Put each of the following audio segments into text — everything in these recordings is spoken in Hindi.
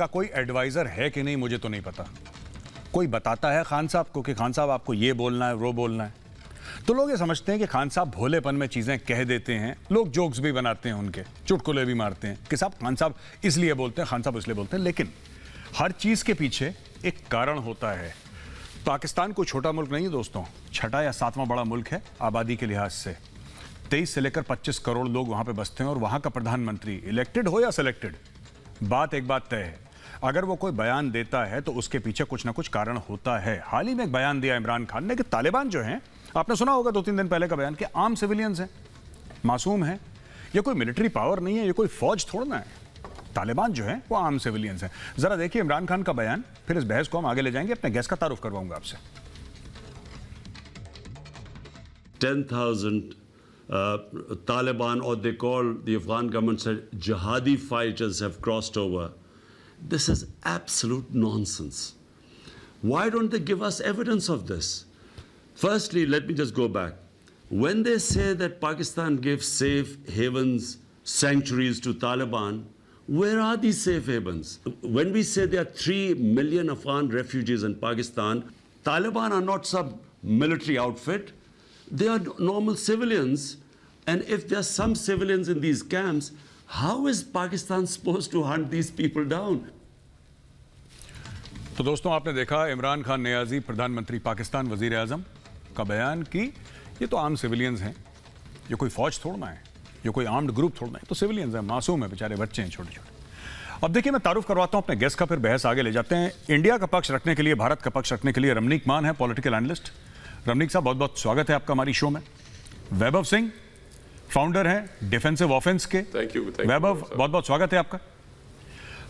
इनका कोई एडवाइजर है कि नहीं मुझे तो नहीं पता। कोई बताता है खान साहब को कि खान साहब आपको ये बोलना है वो बोलना है, तो लोग ये समझते हैं कि खान साहब भोलेपन में चीज़ें कह देते हैं। लोग जोक्स भी बनाते हैं, उनके चुटकुले भी मारते हैं कि साहब खान साहब इसलिए बोलते हैं, खान साहब इसलिए बोलते हैं। लेकिन हर चीज़ के पीछे एक कारण होता है। पाकिस्तान कोई छोटा मुल्क नहीं है दोस्तों, छठा या सातवां बड़ा मुल्क है आबादी के लिहाज से। 23 से लेकर 25 करोड़ लोग वहाँ पे बसते हैं और वहाँ का प्रधानमंत्री इलेक्टेड हो या सिलेक्टेड, बात एक बात तय है, अगर वो कोई बयान देता है तो उसके पीछे कुछ ना कुछ कारण होता है। हाल ही में एक बयान दिया इमरान खान ने कि तालिबान जो हैं, आपने सुना होगा 2-3 दिन पहले का बयान, कि आम सिविलियंस हैं, मासूम हैं, ये कोई मिलिट्री पावर नहीं है, ये कोई फौज थोड़ना है। तालिबान जो है वो आम सिविलियंस हैं। जरा देखिए इमरान खान का बयान, फिर इस बहस को हम आगे ले जाएंगे। अपने गेस्ट का तारुफ करवाऊंगा आपसे। 10,000 Taliban, or they call the Afghan government said jihadi fighters have crossed over. This is absolute nonsense. Why don't they give us evidence of this? Firstly, let me just go back. When they say that Pakistan gives safe havens, sanctuaries to Taliban, where are these safe havens? When we say there are 3 million Afghan refugees in Pakistan, Taliban are not some military outfit. They are normal civilians, and if there are some civilians in these camps, how is Pakistan supposed to hunt these people down? तो दोस्तों आपने देखा इमरान खान नियाजी, प्रधानमंत्री पाकिस्तान, वजीर आजम का बयान कि ये तो आम सिविलियंस हैं, ये कोई फौज थोड़ना है, ये कोई आर्म्ड ग्रुप थोड़ना है, तो सिविलियंस हैं, मासूम है, बेचारे बच्चे हैं छोटे छोटे। अब देखिए मैं तारुफ करवाता हूं अपने गेस्ट का, फिर बहस आगे ले जाते हैं। इंडिया का पक्ष रखने के लिए, भारत का पक्ष रखने के लिए रमनीक मान है, पॉलिटिकल एनालिस्ट। रमनीक साहब बहुत बहुत स्वागत है आपका हमारी शो में। वैभव सिंह फाउंडर हैं डिफेंसिव ऑफेंस के। थैंक यू वैभव बहुत बहुत स्वागत है आपका।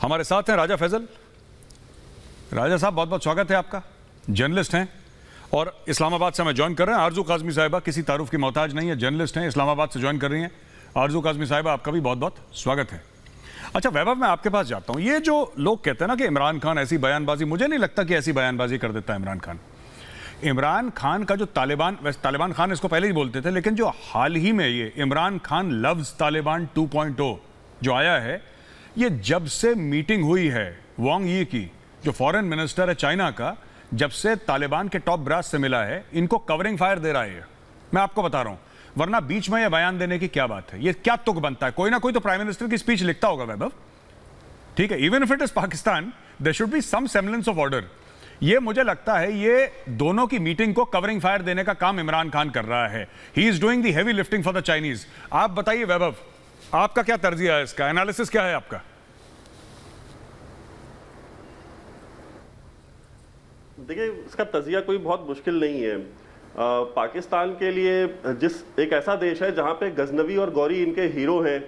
हमारे साथ हैं राजा फैजल। राजा साहब बहुत बहुत स्वागत है आपका, जर्नलिस्ट हैं और इस्लामाबाद से हमें ज्वाइन कर रहे हैं। आरजू काजमी साहिबा किसी तारुफ की मोहताज नहीं है, जर्नलिस्ट हैं, इस्लामाबाद से ज्वाइन कर रही हैं। आरजू काजमी साहिबा आपका भी बहुत बहुत स्वागत है। अच्छा वैभव, मैं आपके पास जाता हूं। ये जो लोग कहते हैं ना कि इमरान खान ऐसी बयानबाजी, मुझे नहीं लगता कि ऐसी बयानबाजी कर देता है इमरान खान। इमरान खान का जो तालिबान, वैसे तालिबान खान इसको पहले ही बोलते थे, लेकिन जो हाल ही में ये इमरान खान लव्स तालिबान 2.0 जो आया है, ये जब से मीटिंग हुई है वांग यी की, जो फॉरेन मिनिस्टर है चाइना का, जब से तालिबान के टॉप ब्रास से मिला है, इनको कवरिंग फायर दे रहा है। मैं आपको बता रहा हूं, वरना बीच में ये बयान देने की क्या बात है? ये क्या तुक बनता है? कोई ना कोई तो प्राइम मिनिस्टर की स्पीच लिखता होगा वैभव, ठीक है, even if it is Pakistan, there should be some semblance of order. ये मुझे लगता है ये दोनों की मीटिंग को कवरिंग फायर देने का काम इमरान खान कर रहा है। He is doing the heavy lifting for the Chinese. आप बताइए वैभव, आपका क्या तर्जिया है, इसका एनालिसिस क्या है आपका? देखिए, इसका तजिया कोई बहुत मुश्किल नहीं है। पाकिस्तान के लिए जिस एक ऐसा देश है जहां पे गजनवी और गौरी इनके हीरो हैं,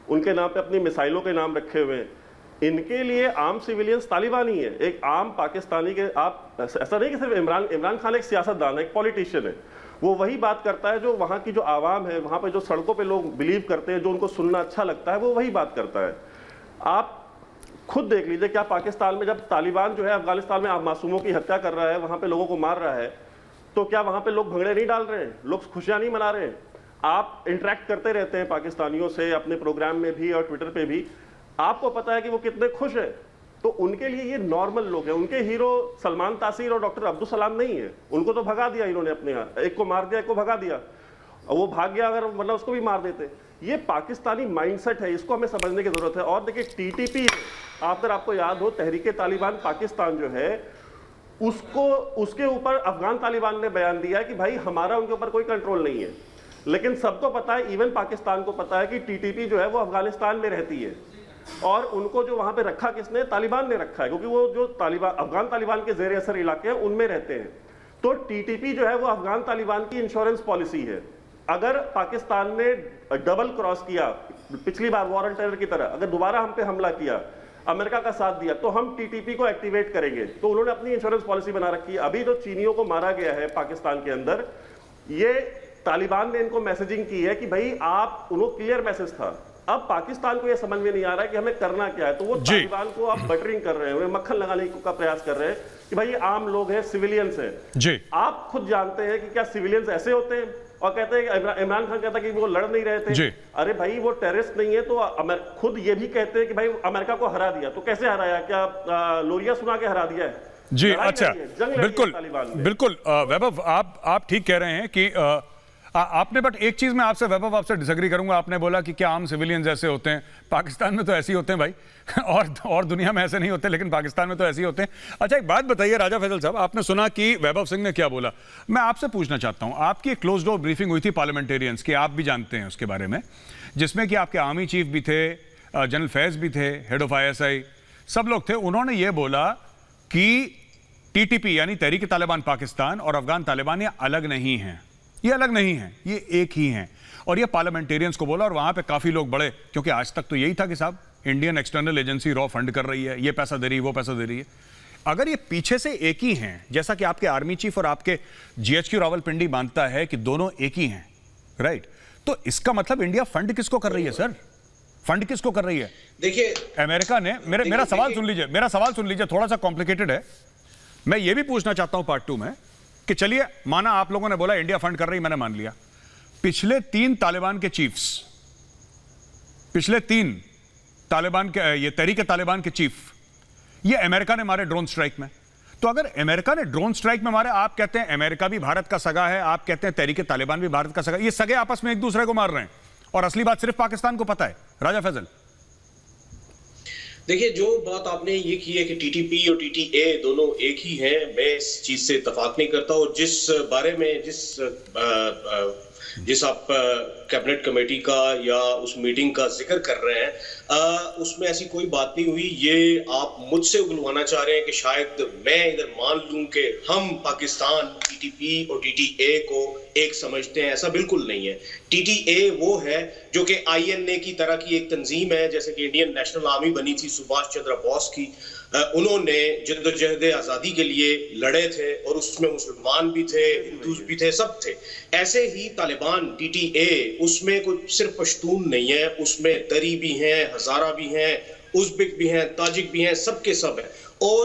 उनके नाम पे अपनी मिसाइलों के नाम रखे हुए हैं, इनके लिए आम सिविलियंस तालिबान ही है। एक आम पाकिस्तानी के, आप ऐसा नहीं कि सिर्फ इमरान खान एक सियासतदान है, एक पॉलिटिशियन है, वो वही बात करता है जो वहाँ की जो आवाम है, वहाँ पे जो सड़कों पे लोग बिलीव करते हैं, जो उनको सुनना अच्छा लगता है, वो वही बात करता है। आप खुद देख लीजिए, क्या पाकिस्तान में जब तालिबान जो है अफगानिस्तान में मासूमों की हत्या कर रहा है, वहाँ पे लोगों को मार रहा है, तो क्या वहाँ पे लोग भंगड़े नहीं डाल रहे हैं, लोग खुशियाँ नहीं मना रहे हैं? आप इंटरेक्ट करते रहते हैं पाकिस्तानियों से अपने प्रोग्राम में भी और ट्विटर पे भी, आपको पता है कि वो कितने खुश हैं। तो उनके लिए ये नॉर्मल लोग हैं। उनके हीरो सलमान तासीर और डॉक्टर अब्दुल सलाम नहीं है। उनको तो भगा दिया इन्होंने अपने यहाँ, एक को मार दिया, एक को भगा दिया, और वो भाग गया, अगर मतलब उसको भी मार देते। ये पाकिस्तानी माइंडसेट है, इसको हमें समझने की जरूरत है। और देखिए टीटीपी, अगर आपको याद हो, तहरीके तालिबान पाकिस्तान जो है, उसको उसके ऊपर अफगान तालिबान ने बयान दिया है कि भाई हमारा उनके ऊपर कोई कंट्रोल नहीं है। लेकिन सबको पता है, इवन पाकिस्तान को पता है कि टीटीपी जो है वो अफगानिस्तान में रहती है, और उनको जो वहां पे रखा किसने? तालिबान ने रखा है, क्योंकि वो जो तालिबान, अफगान तालिबान के जेर असर इलाके हैं उनमें रहते हैं। तो टीटीपी जो है वो अफगान तालिबान की इंश्योरेंस पॉलिसी है। अगर पाकिस्तान ने डबल क्रॉस किया, पिछली बार वॉर ऑन टेरर की तरह, अगर दोबारा हम पे हमला किया, अमेरिका का साथ दिया, तो हम टीटीपी को एक्टिवेट करेंगे। तो उन्होंने अपनी इंश्योरेंस पॉलिसी बना रखी है। अभी जो चीनियों को मारा गया है पाकिस्तान के अंदर, ये तालिबान ने इनको मैसेजिंग की है कि भाई आप, उनको क्लियर मैसेज था। अब पाकिस्तान को यह समझ में नहीं आ रहा है कि हमें करना क्या है, तो वो तालिबान को आप बटरिंग कर रहे हैं, मक्खन लगाने का प्रयास कर रहे हैं कि भाई ये आम लोग हैं, सिविलियंस हैं। जी, आप खुद जानते हैं कि क्या सिविलियंस ऐसे होते हैं? और कहते हैं इमरान खान कहता है कि वो लड़ नहीं रहे थे। अरे भाई वो टेररिस्ट नहीं है तो खुद ये भी कहते हैं कि भाई अमेरिका को हरा दिया, तो कैसे हराया? क्या लोरिया सुना के हरा दिया है? जी अच्छा, बिल्कुल बिल्कुल वैभव, आप ठीक कह रहे हैं कि आपने, बट एक चीज मैं आपसे वैभव आपसे डिसएग्री करूंगा। आपने बोला कि क्या आम सिविलियंस ऐसे होते हैं? पाकिस्तान में तो ऐसे ही होते हैं भाई और दुनिया में ऐसे नहीं होते, लेकिन पाकिस्तान में तो ऐसे ही होते हैं। अच्छा एक बात बताइए राजा फैसल साहब, आपने सुना कि वैभव सिंह ने क्या बोला, मैं आपसे पूछना चाहता हूं, आपकी एक क्लोज डोर ब्रीफिंग हुई थी पार्लियामेंटेरियंस की, आप भी जानते हैं उसके बारे में, जिसमें कि आपके आर्मी चीफ भी थे, जनरल फैज भी थे, हेड ऑफ ISI, सब लोग थे। उन्होंने ये बोला कि TTP यानी तहरीक तालिबान पाकिस्तान और अफगान तालिबान ये अलग नहीं हैं, ये अलग नहीं हैं, ये एक ही हैं। और ये पार्लियामेंटेरियंस को बोला, और वहां पे काफी लोग बड़े, क्योंकि आज तक तो यही था कि साहब Indian external agency raw fund कर रही है, ये पैसा दे रही है, वो पैसा दे रही है। अगर ये पीछे से एक ही हैं, जैसा कि आपके आर्मी चीफ और आपके GHQ रावलपिंडी मानता है कि दोनों एक ही हैं, राइट, तो इसका मतलब इंडिया फंड किसको कर रही है सर? फंड किसको कर रही है? देखिए अमेरिका ने, मेरा सवाल सुन लीजिए, मेरा सवाल सुन लीजिए, थोड़ा सा कॉम्प्लिकेटेड है। मैं ये भी पूछना चाहता हूं पार्ट 2 में कि चलिए माना आप लोगों ने बोला इंडिया फंड कर रही, मैंने मान लिया, पिछले 3 तालिबान के चीफ्स, पिछले 3 तालिबान के, ये तहरीक तालिबान के चीफ, ये अमेरिका ने मारे ड्रोन स्ट्राइक में। तो अगर अमेरिका ने ड्रोन स्ट्राइक में मारे, आप कहते हैं अमेरिका भी भारत का सगा है, आप कहते हैं तहरीक तालिबान भी भारत का सगा, ये सगे आपस में एक दूसरे को मार रहे हैं, और असली बात सिर्फ पाकिस्तान को पता है। राजा फैजल, देखिए जो बात आपने ये की है कि TTP और TTA दोनों एक ही हैं, मैं इस चीज से इत्तेफाक नहीं करता। और जिस बारे में जिस आप कैबिनेट कमेटी का या उस मीटिंग का जिक्र कर रहे हैं, उसमें ऐसी कोई बात नहीं हुई। ये आप मुझसे उगलवाना चाह रहे हैं कि शायद मैं इधर मान लूं कि हम पाकिस्तान TTP और TTA को एक समझते हैं, ऐसा बिल्कुल नहीं है। TTA वो है जो कि INA की तरह की एक तंजीम है, जैसे कि इंडियन नेशनल आर्मी बनी थी सुभाष चंद्र बोस की, उन्होंने जद्दोजहद आज़ादी के लिए लड़े थे और उसमें मुसलमान भी थे, हिंदू भी थे, सब थे। ऐसे ही तालिबान TTA, उसमें कोई सिर्फ पश्तून नहीं है, उसमें दरी भी हैं, हजारा भी हैं, उज़्बेक भी हैं, ताजिक भी हैं, सब के सब है। और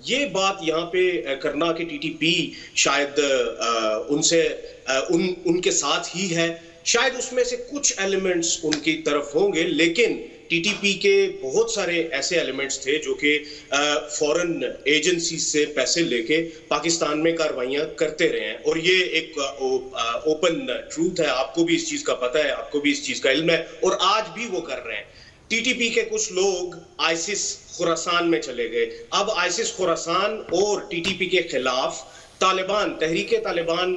ये बात यहाँ पे करना कि TTP शायद उनके साथ ही है, शायद उसमें से कुछ एलिमेंट्स उनकी तरफ होंगे, लेकिन TTP के बहुत सारे ऐसे एलिमेंट्स थे जो कि फॉरेन एजेंसी से पैसे लेके पाकिस्तान में कार्रवाइयां करते रहे हैं। और ये एक ओपन ट्रूथ है, आपको भी इस चीज का पता है, आपको भी इस चीज का इल्म है, और आज भी वो कर रहे हैं। TTP के कुछ लोग ISIS खुरासान में चले गए। अब ISIS खुरासान और TTP के खिलाफ तालिबान, तहरीके तालिबान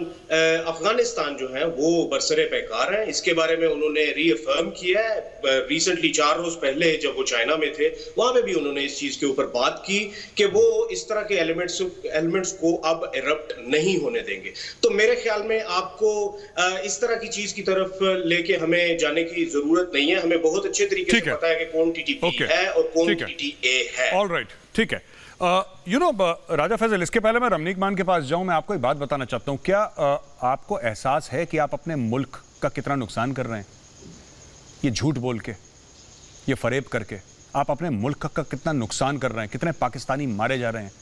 अफगानिस्तान जो है वो बरसरे पैकार है। इसके बारे में उन्होंने रीअफर्म किया है। रिसेंटली 4 रोज पहले जब वो चाइना में थे, वहां पे भी उन्होंने इस चीज के ऊपर बात की कि वो इस तरह के एलिमेंट्स को अब इरप्ट नहीं होने देंगे। तो मेरे ख्याल में आपको इस तरह की चीज की तरफ लेके हमें जाने की जरूरत नहीं है। हमें बहुत अच्छे तरीके से पता है कि कौन TTP है और कौन TTA है। ऑलराइट, ठीक है। राजा फैजल, इसके पहले मैं रमनीक मान के पास जाऊं, मैं आपको एक बात बताना चाहता हूं। क्या आपको एहसास है कि आप अपने मुल्क का कितना नुकसान कर रहे हैं? ये झूठ बोल के, ये फरेब करके आप अपने मुल्क का कितना नुकसान कर रहे हैं, कितने पाकिस्तानी मारे जा रहे हैं,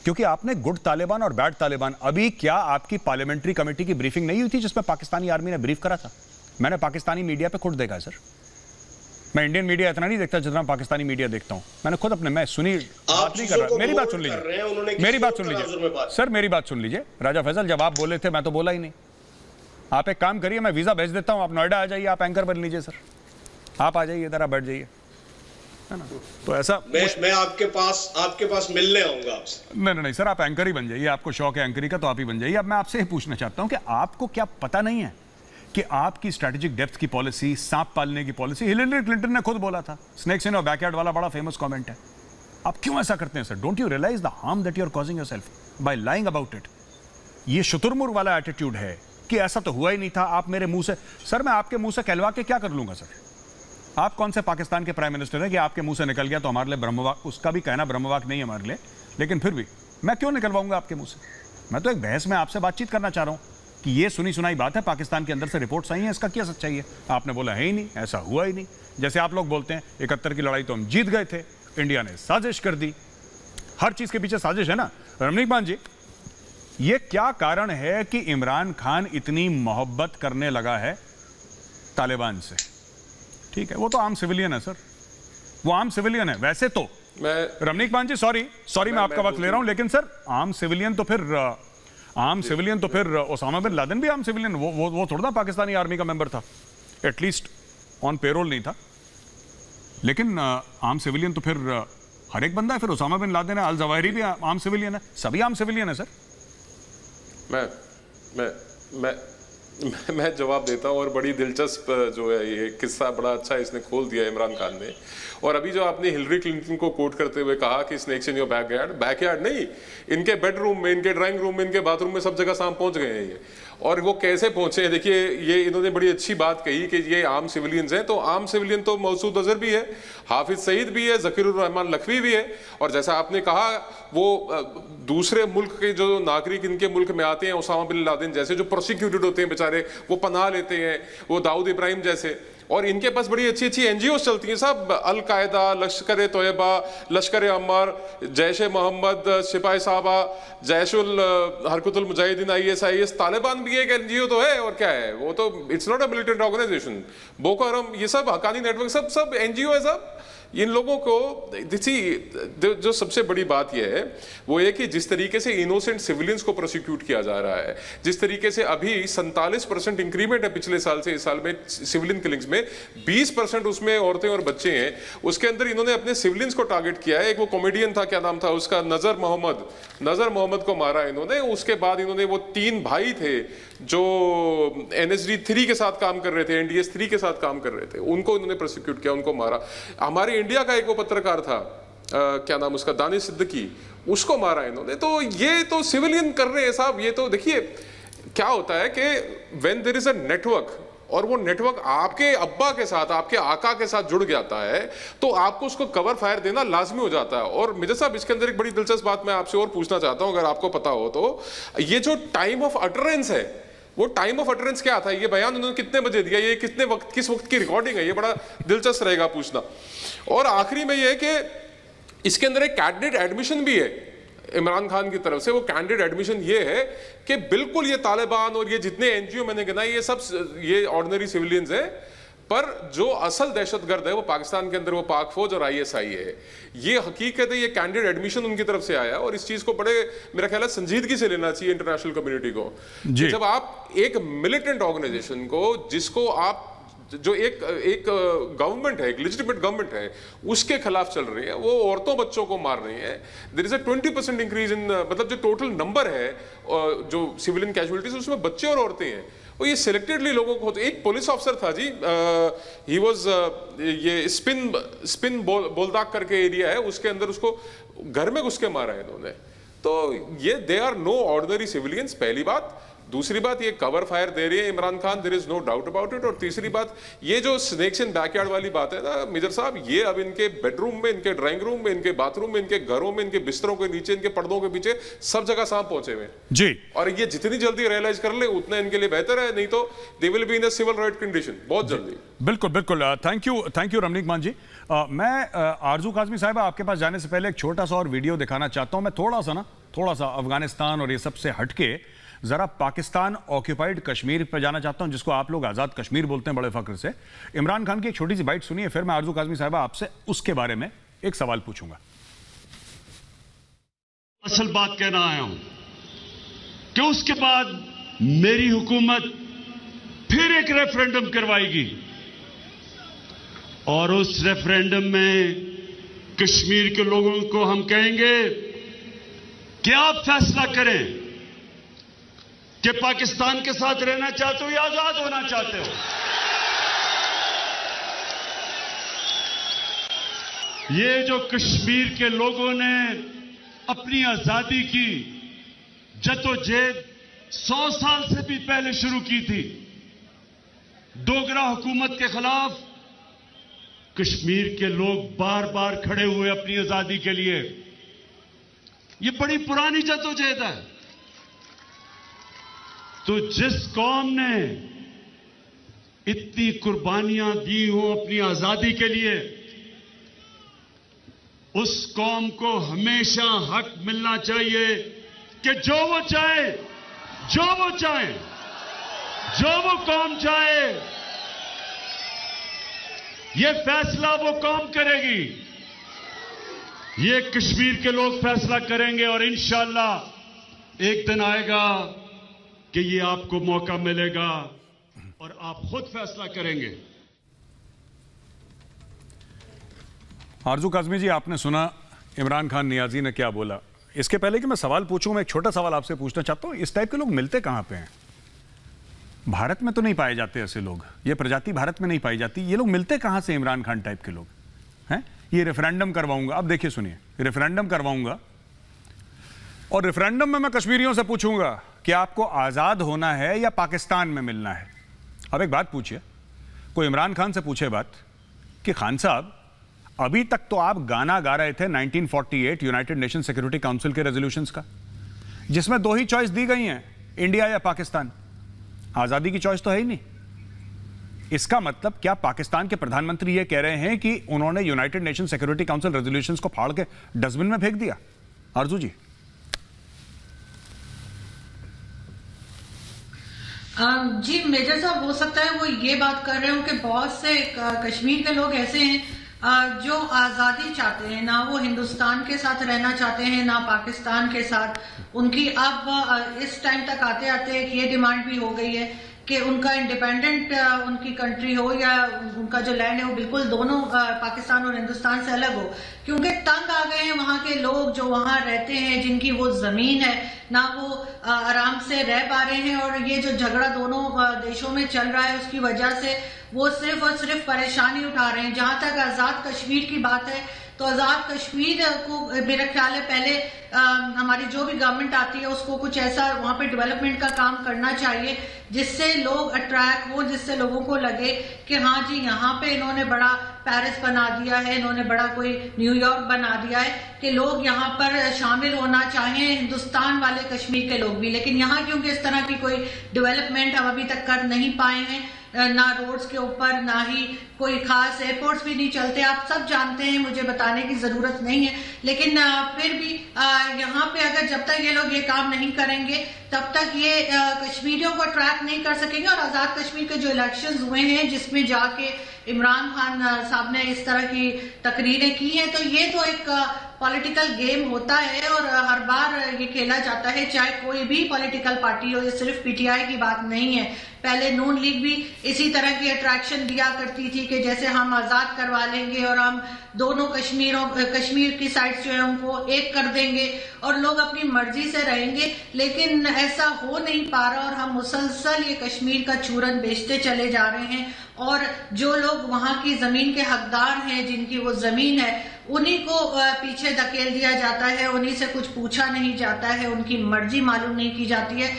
क्योंकि आपने गुड तालिबान और बैड तालिबान, अभी क्या आपकी पार्लियामेंट्री कमेटी की ब्रीफिंग नहीं हुई थी जिसमें पाकिस्तानी आर्मी ने ब्रीफ करा था? मैंने पाकिस्तानी मीडिया पे खुद देखा है सर, मैं इंडियन मीडिया इतना नहीं देखता जितना पाकिस्तानी मीडिया देखता हूं। मैंने खुद अपने, मैं सुनी बात नहीं कर रहा, मेरी बात सुन लीजिए, मेरी बात सुन लीजिए सर, मेरी बात सुन लीजिए। राजा फैजल, जब आप बोले थे मैं तो बोला ही नहीं। आप एक काम करिए, मैं वीजा भेज देता हूं, आप नोएडा आ जाइए, आप एंकर बन लीजिए सर, आप आ जाइए इधर, आप बैठ जाइए, है ना। तो ऐसा मैं आपके पास मिलने आऊंगा आपसे। नहीं सर, आप एंकर ही बन जाइए, आपको शौक है एंकरी का तो आप ही बन जाइए। अब मैं आपसे ये पूछना चाहता हूं कि आपको क्या पता नहीं है कि आपकी स्ट्रैटेजिक डेप्थ की पॉलिसी, सांप पालने की पॉलिसी, हिलेरी क्लिंटन ने खुद बोला था, स्नेक्स इन योर बैकयार्ड वाला बड़ा फेमस कमेंट है। आप क्यों ऐसा करते हैं sir? Don't you realise the harm that you are causing yourself by lying about it? ये शुतुरमुर्ग वाला एटीट्यूड है कि ऐसा तो हुआ ही नहीं था, आप मेरे मुंह से, सर मैं आपके मुंह से कहलवा के क्या कर लूंगा सर? आप कौन से पाकिस्तान के प्राइम मिनिस्टर हैं कि आपके मुंह से निकल गया तो हमारे लिए ब्रह्मवाक, उसका भी कहना ब्रह्मवाक नहीं है हमारे लिए, लेकिन फिर भी मैं क्यों निकलवाऊंगा आपके मुंह से? मैं तो एक बहस में आपसे बातचीत करना चाह रहा हूं कि ये सुनी सुनाई बात है, पाकिस्तान के अंदर से रिपोर्ट्स आई हैं, इसका क्या सच्चाई है? आपने बोला है ही नहीं, ऐसा हुआ ही नहीं। जैसे आप लोग बोलते हैं 71 की लड़ाई तो हम जीत गए थे, इंडिया ने साजिश कर दी, हर चीज के पीछे साजिश है ना। रमनीक मान जी, ये क्या कारण है कि इमरान खान इतनी मोहब्बत करने लगा है तालिबान से? ठीक है, वो तो आम सिविलियन है सर, वो आम सिविलियन है। वैसे तो रमनीक मान जी, सॉरी मैं आपका वक्त ले रहा हूं, लेकिन सर आम सिविलियन तो फिर ओसामा बिन लादेन भी आम सिविलियन, वो थोड़ा पाकिस्तानी आर्मी का मेंबर था, एटलीस्ट ऑन पेरोल नहीं था। लेकिन आम सिविलियन तो फिर हर एक बंदा है। फिर ओसामा बिन लादेन है, अल जवाहिरी भी आम सिविलियन है, सभी आम सिविलियन है सर। मैं जवाब देता हूं, और बड़ी दिलचस्प जो है ये किस्सा, बड़ा अच्छा इसने खोल दिया इमरान खान ने। और अभी जो आपने हिलरी क्लिंटन को कोट करते हुए कहा कि स्नेक्स इन योर बैकयार्ड नहीं, इनके बेडरूम में, इनके ड्राइंग रूम में, इनके बाथरूम में, सब जगह सांप पहुंच गए हैं ये। और वो कैसे पहुंचे हैं देखिए, ये इन्होंने बड़ी अच्छी बात कही कि ये आम सिविलियंस हैं। तो आम सिविलियन तो मसूद अजहर भी है, हाफिज सईद भी है, ज़कीरुर रहमान लखवी भी है। और जैसा आपने कहा, वो दूसरे मुल्क के जो नागरिक इनके मुल्क में आते हैं, ओसामा बिन लादेन जैसे जो प्रोसिक्यूटेड होते हैं बेचारे, वो पनाह लेते हैं, वो दाऊद इब्राहिम जैसे। और इनके पास बड़ी अच्छी अच्छी एनजीओ चलती हैं सब, अल कायदा, लश्कर तोयबा, लश्कर अमर, जैश ए मोहम्मद, सिपाही साहबा, जैशुल हरकतुल मुजाहिदीन, ISIS, तालिबान भी एक एनजीओ तो है। और क्या है वो, तो it's not a militant organisation. Boko Haram, ये सब हक्कानी नेटवर्क, सब एनजीओ है सब। इन लोगों को जो सबसे बड़ी बात यह है वो ये कि जिस तरीके से इनोसेंट सिविलियंस को प्रोसिक्यूट किया जा रहा है, जिस तरीके से अभी 47% इंक्रीमेंट है पिछले साल से इस साल में सिविलियन किलिंग्स में, 20% उसमें औरतें और बच्चे हैं। उसके अंदर इन्होंने अपने सिविलियंस को टारगेट किया है। एक वो कॉमेडियन था, क्या नाम था उसका, नजर मोहम्मद को मारा इन्होंने। उसके बाद इन्होंने वो 3 भाई थे जो NSD 3 के साथ काम कर रहे थे, NDS 3 के साथ काम कर रहे थे, उनको इन्होंने प्रोसिक्यूट किया, उनको मारा। हमारे इंडिया का एक वो पत्रकार था, क्या नाम उसका, दानिश सिद्दीकी, उसको मारा इन्होंने। तो ये तो सिविलियन कर रहे हैं साहब। ये तो देखिए क्या होता है कि when there is a network, और वो नेटवर्क आपके अब्बा के साथ, आपके आका के साथ जुड़ जाता है, तो आपको उसको कवर फायर देना लाजमी हो जाता है। और मेजर साहब, इसके अंदर एक बड़ी दिलचस्प बात मैं आपसे और पूछना चाहता हूं, अगर आपको पता हो तो, ये जो टाइम ऑफ अटरेंस है, वो टाइम ऑफ अटरेंस क्या था? ये बयान उन्होंने कितने बजे दिया, ये किस वक्त की रिकॉर्डिंग है? ये बड़ा दिलचस्प रहेगा पूछना। और आखिरी में ये है कि इसके अंदर एक कैंडिडेट एडमिशन भी है इमरान खान की तरफ से। वो कैंडिडेट एडमिशन ये है कि बिल्कुल ये तालिबान और ये जितने एनजीओ मैंने गिनाए, ये सब ये ऑर्डिनरी सिविलियंस हैं, पर जो असल दहशतगर्द है वो पाकिस्तान के अंदर वो पाक फौज और ISI है। ये हकीकत है, ये कैंडिडेट एडमिशन उनकी तरफ से आया। और इस चीज को बड़े मेरा ख्याल है संजीदगी से लेना चाहिए इंटरनेशनल कम्युनिटी को। जब आप एक मिलिटेंट ऑर्गेनाइजेशन को, जिसको आप, जो एक गवर्नमेंट है, एक लेजिटिमेट गवर्नमेंट है, उसके खिलाफ चल रही है, वो औरतों बच्चों को मार रही है, there is a 20% increase in, मतलब जो टोटल नंबर है जो सिविलियन कैजुअलिटीज, उसमें बच्चे और औरतें हैं। और ये सिलेक्टेडली लोगों को, एक पुलिस ऑफिसर था जी, ही वाज, ये स्पिन बोलदाक करके एरिया है, उसके अंदर उसको घर में घुस के मारा है इन्होंने। तो ये they are no ordinary civilians, पहली बात। दूसरी बात, ये कवर फायर दे रही है Imran Khan, there is no doubt about it. और तीसरी बात, ये जो स्नेक्स इन बैकयार्ड वाली बात है ना मेजर साहब, ये अब इनके बेडरूम में, इनके ड्राइंग रूम में, इनके बाथरूम में, इनके घरों में, इनके बिस्तरों के नीचे, इनके पर्दों के पीछे, सब जगह सांप पहुंचे हुए जी। और ये जितनी जल्दी रियलाइज कर ले उतना इनके लिए बेहतर है, नहीं तो they will be in a civil right condition बहुत जल्दी। बिल्कुल। थैंक यू रमनीक मान जी। मैं आरजू काज़मी साहिबा, आपके पास जाने से पहले एक छोटा सा और वीडियो दिखाना चाहता हूं। मैं थोड़ा सा अफगानिस्तान और ये सबसे हटके जरा पाकिस्तान ऑक्यूपाइड कश्मीर पर जाना चाहता हूं, जिसको आप लोग आजाद कश्मीर बोलते हैं बड़े फख्र से। इमरान खान की एक छोटी सी बाइट सुनिए, फिर मैं आरजू काज़मी साहिबा आपसे उसके बारे में एक सवाल पूछूंगा। असल बात कहना आया हूं कि उसके बाद मेरी हुकूमत फिर एक रेफरेंडम करवाएगी और उस रेफरेंडम में कश्मीर के लोगों को हम कहेंगे कि आप फैसला करें कि पाकिस्तान के साथ रहना चाहते हो या आजाद होना चाहते हो। ये जो कश्मीर के लोगों ने अपनी आजादी की जद्दोजहद 100 साल से भी पहले शुरू की थी, डोगरा हुकूमत के खिलाफ कश्मीर के लोग बार बार खड़े हुए अपनी आजादी के लिए। ये बड़ी पुरानी जद्दोजहद है। तो जिस कौम ने इतनी कुर्बानियां दी हो अपनी आजादी के लिए, उस कौम को हमेशा हक मिलना चाहिए कि जो वो चाहे, जो वो चाहे, जो वो कौम चाहे, ये फैसला वो कौम करेगी। ये कश्मीर के लोग फैसला करेंगे और इंशाअल्लाह एक दिन आएगा कि ये आपको मौका मिलेगा और आप खुद फैसला करेंगे। आरजू काज़मी जी, आपने सुना इमरान खान नियाजी ने क्या बोला। इसके पहले कि मैं सवाल पूछूं, मैं एक छोटा सवाल आपसे पूछना चाहता हूं। इस टाइप के लोग मिलते कहां पे हैं? भारत में तो नहीं पाए जाते ऐसे लोग, ये प्रजाति भारत में नहीं पाई जाती। ये लोग मिलते कहां से, इमरान खान टाइप के लोग हैं? ये रेफरेंडम करवाऊंगा, अब देखिए सुनिए, रेफरेंडम करवाऊंगा और रेफरेंडम में मैं कश्मीरियों से पूछूंगा कि आपको आज़ाद होना है या पाकिस्तान में मिलना है। अब एक बात पूछिए, कोई इमरान खान से पूछे बात कि खान साहब अभी तक तो आप गाना गा रहे थे 1948 यूनाइटेड नेशन सिक्योरिटी काउंसिल के रेजोल्यूशंस का, जिसमें दो ही चॉइस दी गई हैं, इंडिया या पाकिस्तान। आज़ादी की चॉइस तो है ही नहीं। इसका मतलब क्या पाकिस्तान के प्रधानमंत्री ये कह रहे हैं कि उन्होंने United nation security council resolutions को फाड़ के डस्टबिन में फेंक दिया? आरजू जी। जी मेजर साहब, हो सकता है वो ये बात कर रहे हो कि बहुत से कश्मीर के लोग ऐसे हैं जो आज़ादी चाहते हैं, ना वो हिंदुस्तान के साथ रहना चाहते हैं ना पाकिस्तान के साथ। उनकी अब इस टाइम तक आते आते एक ये डिमांड भी हो गई है कि उनका इंडिपेंडेंट उनकी कंट्री हो या उनका जो लैंड है वो बिल्कुल दोनों पाकिस्तान और हिंदुस्तान से अलग हो, क्योंकि तंग आ गए हैं वहां के लोग जो वहां रहते हैं, जिनकी वो जमीन है, ना वो आराम से रह पा रहे हैं। और ये जो झगड़ा दोनों देशों में चल रहा है उसकी वजह से वो सिर्फ और सिर्फ परेशानी उठा रहे हैं। जहां तक आजाद कश्मीर की बात है तो आजाद कश्मीर को मेरा ख्याल है पहले हमारी जो भी गवर्नमेंट आती है उसको कुछ ऐसा वहां पे डेवलपमेंट का काम करना चाहिए जिससे लोग अट्रैक्ट हो, जिससे लोगों को लगे कि हाँ जी यहाँ पे इन्होंने बड़ा पेरिस बना दिया है, इन्होंने बड़ा कोई न्यूयॉर्क बना दिया है, कि लोग यहाँ पर शामिल होना चाहें, हिंदुस्तान वाले कश्मीर के लोग भी। लेकिन यहाँ क्योंकि इस तरह की कोई डेवलपमेंट हम अभी तक कर नहीं पाए हैं, ना रोड्स के ऊपर, ना ही कोई खास एयरपोर्ट्स भी नहीं चलते, आप सब जानते हैं, मुझे बताने की जरूरत नहीं है। लेकिन फिर भी यहाँ पे अगर जब तक ये लोग ये काम नहीं करेंगे तब तक ये कश्मीरियों को ट्रैक नहीं कर सकेंगे। और आजाद कश्मीर के जो इलेक्शंस हुए हैं जिसमें जाके इमरान खान साहब ने इस तरह की तकरीरें की हैं, तो ये तो एक पॉलिटिकल गेम होता है और हर बार ये खेला जाता है, चाहे कोई भी पॉलिटिकल पार्टी हो, ये सिर्फ पीटीआई की बात नहीं है। पहले नून लीग भी इसी तरह की अट्रैक्शन दिया करती थी कि जैसे हम आजाद करवा लेंगे और हम दोनों कश्मीर की साइड जो है उनको एक कर देंगे और लोग अपनी मर्जी से रहेंगे। लेकिन ऐसा हो नहीं पा रहा और हम मुसलसल ये कश्मीर का चूरन बेचते चले जा रहे हैं। और जो लोग वहां की जमीन के हकदार हैं, जिनकी वो जमीन है, उन्हीं को पीछे धकेल दिया जाता है, उन्हीं से कुछ पूछा नहीं जाता है, उनकी मर्जी मालूम नहीं की जाती है,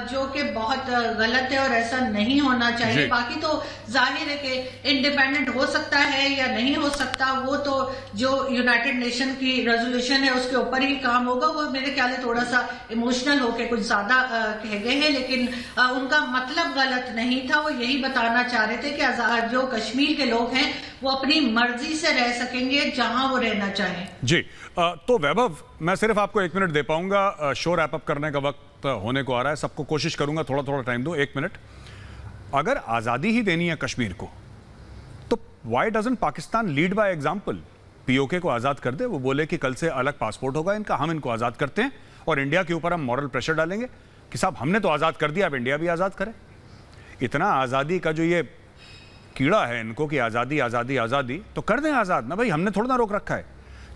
जो कि बहुत गलत है और ऐसा नहीं होना चाहिए। बाकी तो जाहिर है कि इंडिपेंडेंट हो सकता है या नहीं हो सकता, वो तो जो यूनाइटेड नेशन की रेजोल्यूशन है उसके ऊपर ही काम होगा। वो मेरे ख्याल है थोड़ा सा इमोशनल होके कुछ ज्यादा कह गए हैं, लेकिन उनका मतलब गलत नहीं था। वो यही बताना चाह रहे थे कि जो कश्मीर के लोग हैं वो अपनी मर्जी से रह सकेंगे जहां वो रहना चाहें। जी तो वैभव, मैं सिर्फ आपको 1 मिनट दे पाऊंगा, शो रैप अप करने का वक्त होने को आ रहा है। सबको कोशिश करूंगा थोड़ा थोड़ा टाइम दो, 1 मिनट। अगर आज़ादी ही देनी है कश्मीर को तो why doesn't Pakistan lead by example? POK को आज़ाद कर दे, वो बोले कि कल से अलग पासपोर्ट होगा इनका, हम इनको आज़ाद करते हैं और इंडिया के ऊपर हम मॉरल प्रेशर डालेंगे कि साहब हमने तो आज़ाद कर दिया, अब इंडिया भी आज़ाद करे। इतना आज़ादी का जो ये कीड़ा है इनको कि आज़ादी आज़ादी आज़ादी, तो कर दें आज़ाद ना भाई, हमने थोड़ा ना रोक रखा है।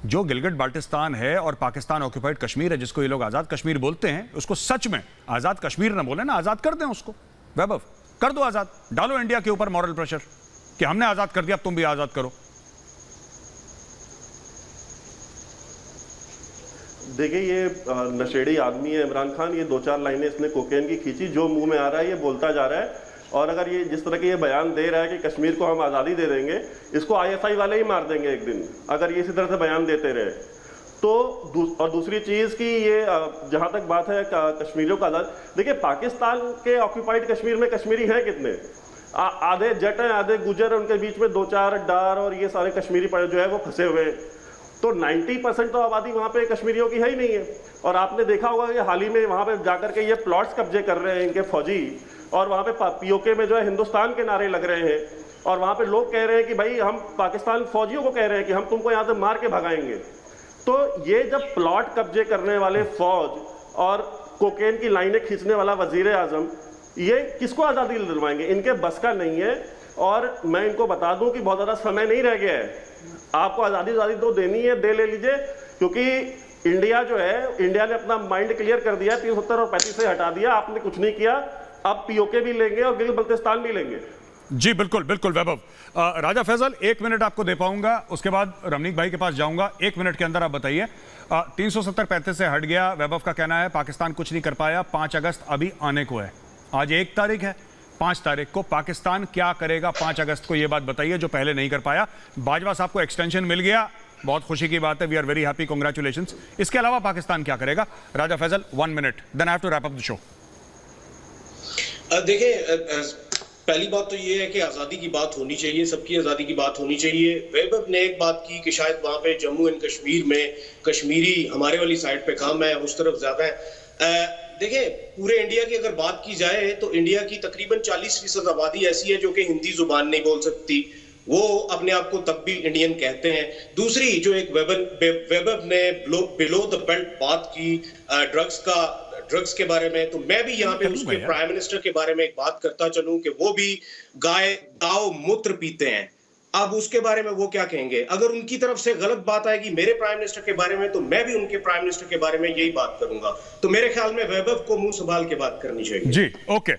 जो गिलगिट बाल्टिस्तान है और पाकिस्तान ऑक्यूपाइड कश्मीर है, जिसको ये लोग आज़ाद कश्मीर बोलते हैं, उसको सच में आज़ाद कश्मीर ना बोले ना, आज़ाद कर दें उसको। वैभव, कर दो आज़ाद, डालो इंडिया के ऊपर मॉरल प्रेशर कि हमने आज़ाद कर दिया, अब तुम भी आज़ाद करो। देखिए, ये नशेड़ी आदमी है इमरान खान, ये 2-4 लाइनें इसने कोकेन की खींची, जो मुंह में आ रहा है ये बोलता जा रहा है। और अगर ये जिस तरह के ये बयान दे रहा है कि कश्मीर को हम आज़ादी दे देंगे, इसको आईएसआई वाले ही मार देंगे एक दिन, अगर ये इसी तरह से बयान देते रहे तो। और दूसरी चीज़ कि ये जहाँ तक बात है कश्मीरियों का आज़ाद, देखिए पाकिस्तान के ऑक्यूपाइड कश्मीर में कश्मीरी हैं कितने? आधे जट हैं, आधे गुजर, उनके बीच में 2-4 डार और ये सारे कश्मीरी जो है वो फंसे हुए हैं। तो 90% तो आबादी वहां पे कश्मीरियों की है ही नहीं है। और आपने देखा होगा कि हाल ही में वहां पे जाकर के ये प्लॉट्स कब्जे कर रहे हैं इनके फौजी, और वहां पे पीओके में जो है हिंदुस्तान के नारे लग रहे हैं, और वहां पे लोग कह रहे हैं कि भाई हम पाकिस्तान फौजियों को कह रहे हैं कि हम तुमको यहां से मार के भगाएंगे। तो ये जब प्लॉट कब्जे करने वाले फौज और कोकेन की लाइनें खींचने वाला वजीर आजम, ये किसको आज़ादी दिलवाएंगे? इनके बस का नहीं है। और मैं इनको बता दूं कि बहुत ज़्यादा समय नहीं रह गया है, आपको आज़ादी तो देनी है, दे ले लीजिए, क्योंकि इंडिया जो है, इंडिया ने अपना माइंड क्लियर कर दिया, 370 और 35 से हटा दिया, आपने कुछ नहीं किया। अब पीओके भी लेंगे और गिल बल्तिस्तान भी लेंगे। जी बिल्कुल बिल्कुल वैभव। राजा फैसल 1 मिनट आपको दे पाऊंगा, उसके बाद रमनीक भाई के पास जाऊंगा। 1 मिनट के अंदर आप बताइए। 370-35 से हट गया, वैभव का कहना है पाकिस्तान कुछ नहीं कर पाया। 5 अगस्त अभी आने को है, आज 1 तारीख है, 5 तारीख को पाकिस्तान क्या करेगा 5 अगस्त को, ये बात बताइए जो पहले नहीं कर पाया। बाजवा साहब को एक्सटेंशन मिल गया, बहुत खुशी की बात है, we are very happy, congratulations. इसके अलावा पाकिस्तान क्या करेगा? Raja Faisal 1 minute, then I have to wrap up the show. देखिए, पहली बात तो ये है कि आज़ादी की बात होनी चाहिए, सबकी आज़ादी की बात होनी चाहिए। वैभव ने एक बात की कि शायद वहाँ पे जम्मू एंड कश्मीर में कश्मीरी हमारे वाली साइड पे कम है, उस तरफ ज्यादा है। देखिए, पूरे इंडिया की अगर बात की जाए तो इंडिया की तकरीबन 40% आबादी ऐसी है जो कि हिंदी जुबान नहीं बोल सकती, वो अपने आप को तब भी इंडियन कहते हैं। दूसरी जो एक वैभव ने बिलो द बेल्ट बात की ड्रग्स के बारे में, तो मैं भी यहाँ पे उसके प्राइम मिनिस्टर के बारे में एक बात करता चलूं कि वो भी गाय मूत्र पीते हैं। अब उसके बारे में वो क्या कहेंगे? अगर उनकी तरफ से गलत बात आएगी मेरे प्राइम मिनिस्टर के बारे में, तो मैं भी उनके प्राइम मिनिस्टर के बारे में यही बात करूंगा। तो मेरे ख्याल में वैभव को मुंह संभाल के बात करनी चाहिए। जी ओके।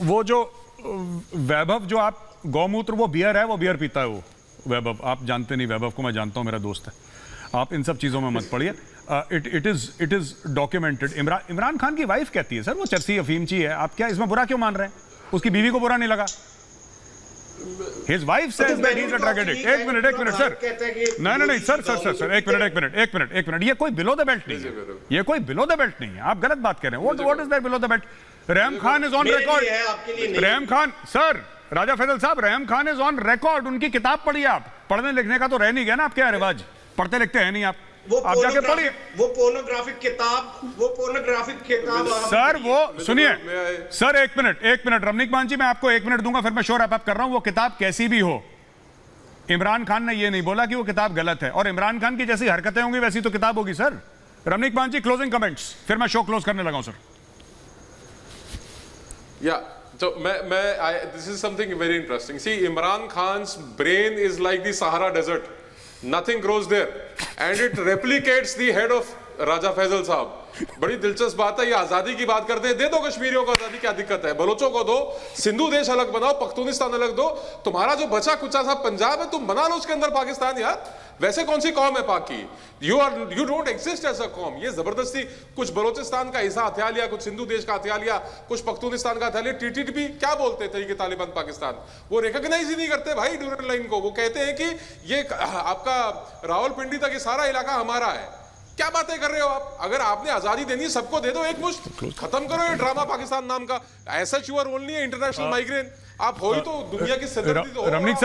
वो जो वैभव, जो आप गौमूत्र, वो बियर है, वो बियर पीता है वो वैभव। आप जानते नहीं वैभव को, मैं जानता हूं, मेरा दोस्त है। आप इन सब चीजों में मत पड़िए। It is documented. Imran Khan की वाइफ कहती है सर वो चरसी अफीमची है, आप क्या इसमें बुरा क्यों मान रहे हैं? उसकी बीवी को बुरा नहीं लगा? His wife says that he is a drug addict. एक मिनट सर, नहीं सर, एक मिनट, ये कोई बिलो द बेल्ट नहीं है, ये कोई बिलो द बेल्ट नहीं है, आप गलत बात कर रहे हैं। What is that below the belt? रहम खान इज ऑन रिकॉर्ड, रहम खान सर, राजा फैसल साहब, रहम खान इज ऑन रिकॉर्ड। उनकी किताब पढ़िए आप, पढ़ने लिखने का तो रह नहीं गया ना आपके यहाँ रिवाज, पढ़ते लिखते हैं नहीं आप जाके पढ़िए। वो पोर्नोग्राफिक किताब सर, वो सुनिए सर, एक मिनट रमनीक मान जी, मैं आपको 1 मिनट दूंगा, फिर मैं शो रैप अप कर रहा हूं। वो किताब कैसी भी हो, इमरान खान ने ये नहीं बोला कि वो किताब गलत है, और इमरान खान की जैसी हरकतें होंगी वैसी तो किताब होगी सर। रमनीक मान जी, क्लोजिंग कमेंट्स, फिर मैं शो क्लोज करने लगा हूं sir. So, this is something very interesting. See, Imran Khan's brain is like the Sahara Desert. Nothing grows there, and it replicates the head of Raja Faisal साहब। बड़ी दिलचस्प बात है, ये आजादी की बात करते हैं, दे दो कश्मीरियों को आजादी, क्या दिक्कत है? बलोचों को दो, सिंधु देश अलग बनाओ, पख्तूनिस्तान अलग दो, तुम्हारा जो बचा कुचा सा पंजाब है तुम बना लो उसके अंदर पाकिस्तान। यार वैसे कौन सी कौम है पाक की? You don't exist as a कौम। ये जबरदस्ती कुछ बलोचिस्तान का हिस्सा हथिया लिया, कुछ सिंधु देश का हथिया लिया, कुछ पख्तूनिस्तान का हथिया लिया। टीटीपी क्या बोलते थे कि तालिबान पाकिस्तान, वो रिकॉग्नाइज ही नहीं करते भाई ड्यूरल लाइन को। वो कहते हैं कि ये आपका रावलपिंडी तक ये सारा इलाका हमारा है। क्या बातें कर रहे हो आप? अगर आपने आजादी देनी है सबको दे दो एक मुश्त, खत्म करो ये ड्रामा पाकिस्तान नाम का। ऐसा you are only international migraine, आप हो ही तो दुनिया की सदर। रमनीक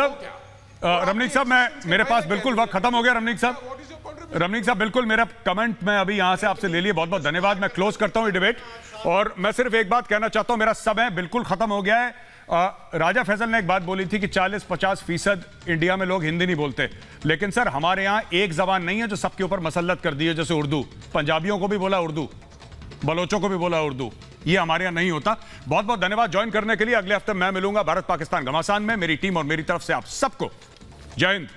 साहब, मैं मेरे पास बिल्कुल वक्त खत्म हो गया। रमनीक साहब बिल्कुल मेरा कमेंट मैं अभी यहां से आपसे ले लिए, बहुत बहुत धन्यवाद। मैं क्लोज करता हूं ये डिबेट, और मैं सिर्फ एक बात कहना चाहता हूं, मेरा समय बिल्कुल खत्म हो गया है। राजा फैसल ने एक बात बोली थी कि 40-50% इंडिया में लोग हिंदी नहीं बोलते, लेकिन सर हमारे यहाँ एक जबान नहीं है जो सबके ऊपर मसल्लत कर दी है, जैसे उर्दू। पंजाबियों को भी बोला उर्दू, बलोचों को भी बोला उर्दू, ये हमारे यहाँ नहीं होता। बहुत बहुत धन्यवाद ज्वाइन करने के लिए। अगले हफ्ते मैं मिलूंगा भारत पाकिस्तान घमासान में। मेरी टीम और मेरी तरफ से आप सबको जय हिंद।